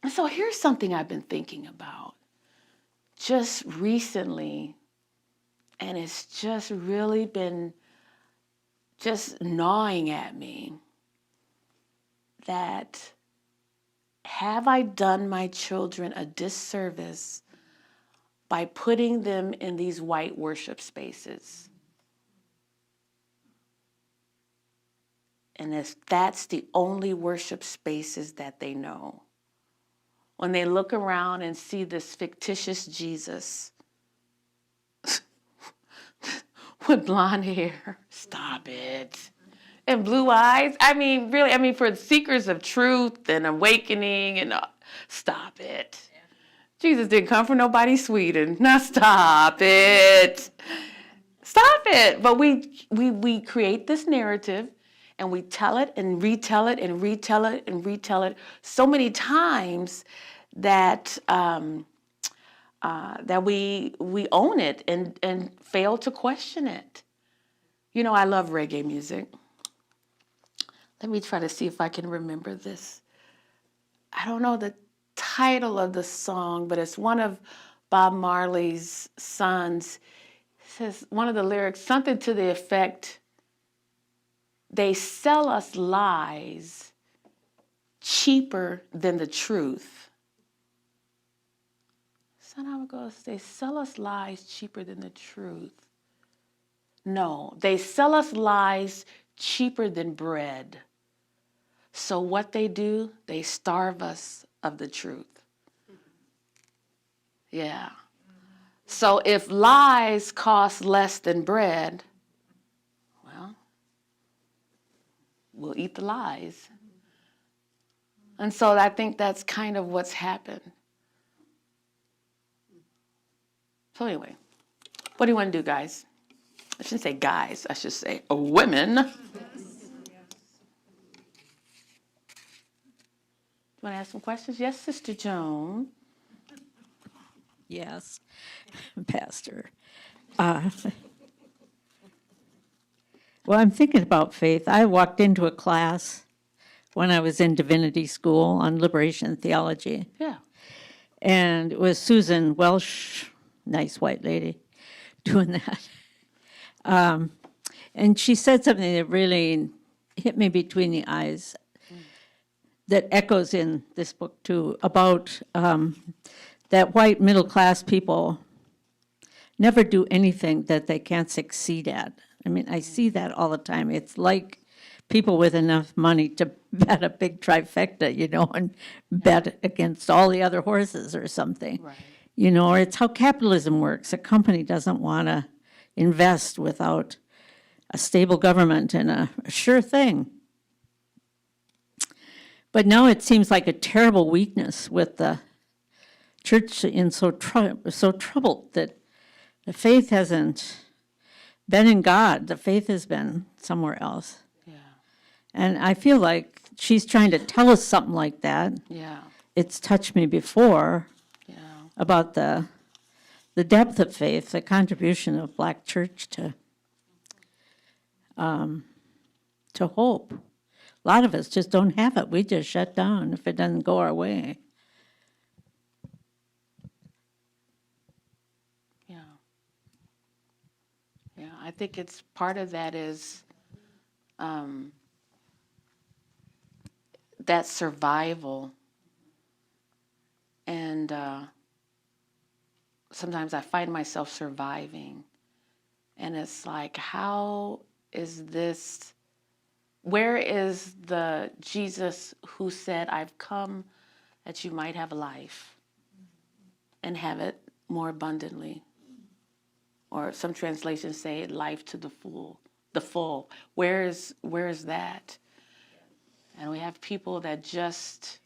And so here's something I've been thinking about just recently, and it's just really been just gnawing at me, that have I done my children a disservice by putting them in these white worship spaces? And if that's the only worship spaces that they know, when they look around and see this fictitious Jesus with blonde hair, stop it, and blue eyes. I mean, really, I mean, for seekers of truth and awakening and stop it. Yeah. Jesus didn't come from nobody's Sweden. Now stop it. Stop it. But we create this narrative and we tell it and retell it and retell it and retell it so many times that that we own it and fail to question it. You know, I love reggae music. Let me try to see if I can remember this. I don't know the title of the song, but it's one of Bob Marley's sons. It says one of the lyrics, something to the effect, they sell us lies cheaper than the truth. Somehow it goes, they sell us lies cheaper than the truth. No, they sell us lies cheaper than bread. So what they do, they starve us of the truth. Yeah. So if lies cost less than bread, well, we'll eat the lies. And so I think that's kind of what's happened. So anyway, what do you want to do, guys? I shouldn't say guys, I should say women. You want to ask some questions? Yes, Sister Joan. Yes, Pastor. Well, I'm thinking about faith. I walked into a class when I was in divinity school on liberation theology, Yeah. and it was Susan Welsh, nice white lady, doing that. And she said something that really hit me between the eyes that echoes in this book too, about that white middle-class people never do anything that they can't succeed at. I mean, I see that all the time. It's like people with enough money to bet a big trifecta, you know, and bet against all the other horses or something. Right. You know, or it's how capitalism works. A company doesn't want to invest without a stable government and a sure thing. But now it seems like a terrible weakness with the church in so troubled that the faith hasn't been in God. The faith has been somewhere else. Yeah. And I feel like she's trying to tell us something like that. Yeah. It's touched me before Yeah. about the depth of faith, the contribution of Black church to hope. A lot of us just don't have it. We just shut down if it doesn't go our way. Yeah. Yeah. I think it's part of that is that survival. And sometimes I find myself surviving. And it's like, how is this? Where is the Jesus who said, I've come that you might have life and have it more abundantly? Or some translations say life to the full. Where is that? And we have people that just,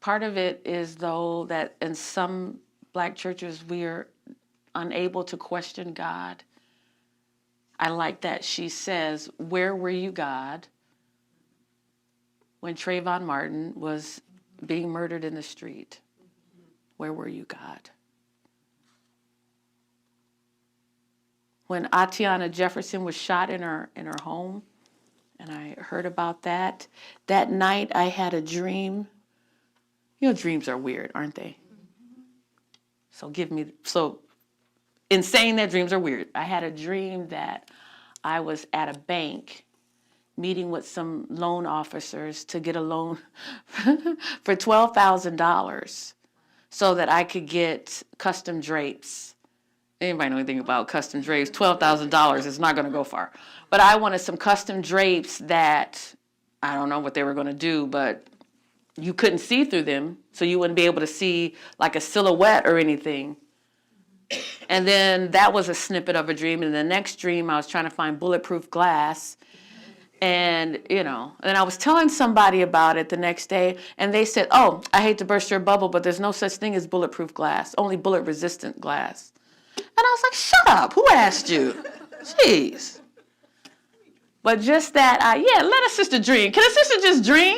part of it is though that in some Black churches we are unable to question God. I like that she says, where were you, God, when Trayvon Martin was being murdered in the street? Where were you, God? When Atiana Jefferson was shot in her home, and I heard about that, that night I had a dream Dreams are weird, aren't they? So in saying that dreams are weird, I had a dream that I was at a bank meeting with some loan officers to get a loan for $12,000 so that I could get custom drapes. Anybody know anything about custom drapes? $12,000 is not going to go far. But I wanted some custom drapes that, I don't know what they were going to do, but you couldn't see through them, so you wouldn't be able to see like a silhouette or anything. And then that was a snippet of a dream. And the next dream, I was trying to find bulletproof glass. And, and I was telling somebody about it the next day, and they said, oh, I hate to burst your bubble, but there's no such thing as bulletproof glass, only bullet-resistant glass. And I was like, shut up. Who asked you? Jeez. But just that, let a sister dream. Can a sister just dream?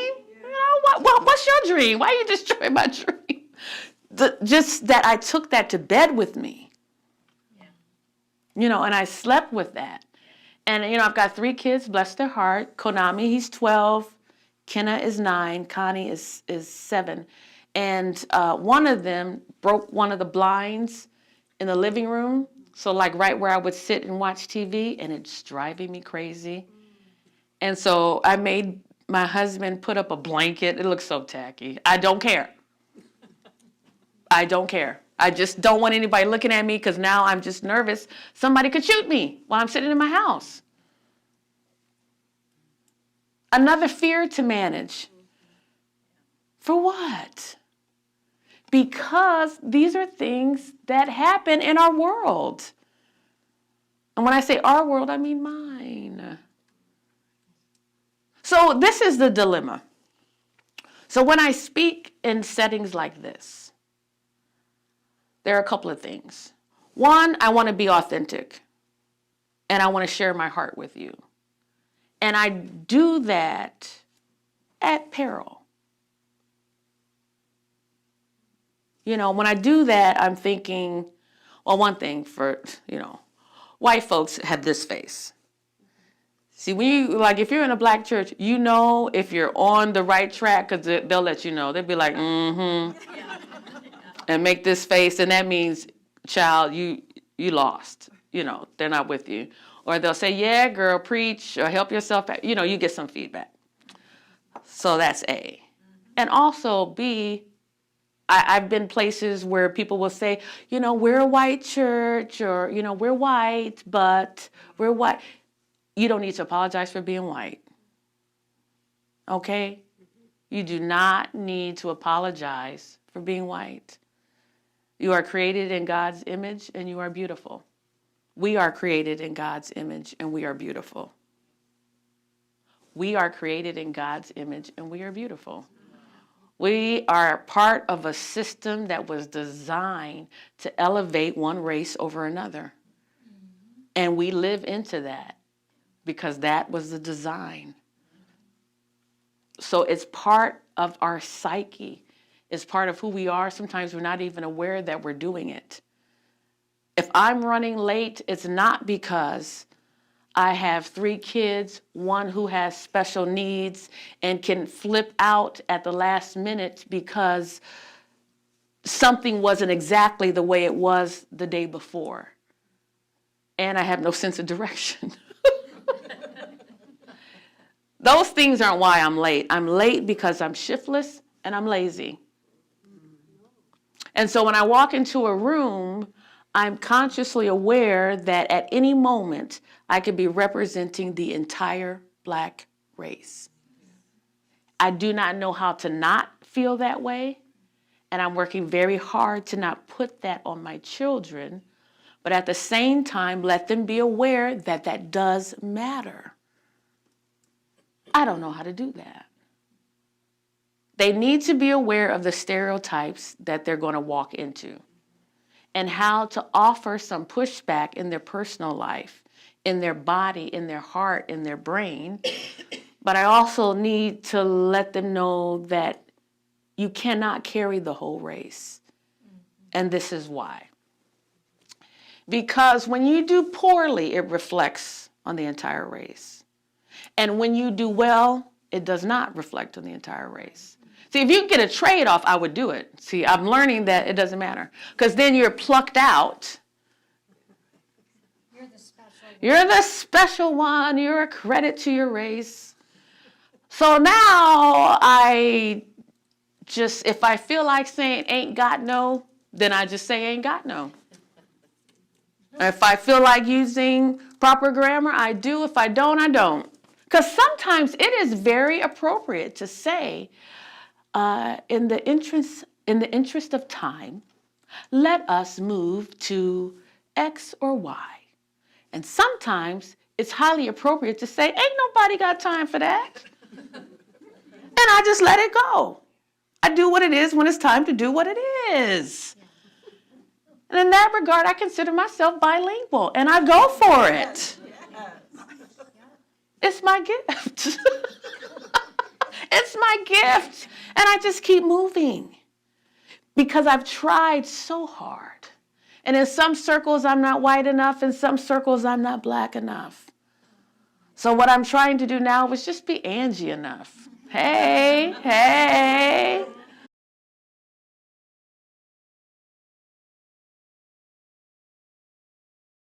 What's your dream? Why are you destroying my dream? Just that I took that to bed with me. And I slept with that. And, I've got 3 kids, bless their heart. Konami, he's 12. Kenna is 9. Connie is 7. And one of them broke one of the blinds in the living room. So like right where I would sit and watch TV, and it's driving me crazy. And so I made my husband put up a blanket. It looks so tacky. I don't care. I don't care. I just don't want anybody looking at me because now I'm just nervous. Somebody could shoot me while I'm sitting in my house. Another fear to manage. For what? Because these are things that happen in our world. And when I say our world, I mean mine. So this is the dilemma. So when I speak in settings like this, there are a couple of things. One, I want to be authentic, and I want to share my heart with you. And I do that at peril. When I do that, I'm thinking, well, one thing for, white folks have this face. See, if you're in a black church, if you're on the right track, because they'll let you know. They'll be like, and make this face, and that means, child, you lost. They're not with you. Or they'll say, yeah, girl, preach, or help yourself out. You get some feedback. So that's A. And also B, I've been places where people will say, we're a white church, or, we're white, but we're white. You don't need to apologize for being white. Okay? You do not need to apologize for being white. You are created in God's image, and you are beautiful. We are created in God's image, and we are beautiful. We are created in God's image, and we are beautiful. We are part of a system that was designed to elevate one race over another. And we live into that because that was the design. So it's part of our psyche. It's part of who we are. Sometimes we're not even aware that we're doing it. If I'm running late, it's not because I have 3 kids, one who has special needs and can flip out at the last minute because something wasn't exactly the way it was the day before. And I have no sense of direction. Those things aren't why I'm late. I'm late because I'm shiftless and I'm lazy. And so when I walk into a room, I'm consciously aware that at any moment, I could be representing the entire black race. I do not know how to not feel that way, and I'm working very hard to not put that on my children, but at the same time, let them be aware that that does matter. I don't know how to do that. They need to be aware of the stereotypes that they're going to walk into and how to offer some pushback in their personal life, in their body, in their heart, in their brain. But I also need to let them know that you cannot carry the whole race. And this is why. Because when you do poorly, it reflects on the entire race. And when you do well, it does not reflect on the entire race. See, if you can get a trade-off, I would do it. See, I'm learning that it doesn't matter. Because then you're plucked out. You're the special one. You're a credit to your race. So now if I feel like saying ain't got no, then I just say ain't got no. If I feel like using proper grammar, I do. If I don't, I don't. Because sometimes it is very appropriate to say, in the interest of time, let us move to X or Y. And sometimes it's highly appropriate to say, ain't nobody got time for that. And I just let it go. I do what it is when it's time to do what it is. And in that regard, I consider myself bilingual, and I go for it. It's my gift. It's my gift. And I just keep moving because I've tried so hard. And in some circles, I'm not white enough. In some circles, I'm not black enough. So what I'm trying to do now is just be Angie enough. Hey, hey.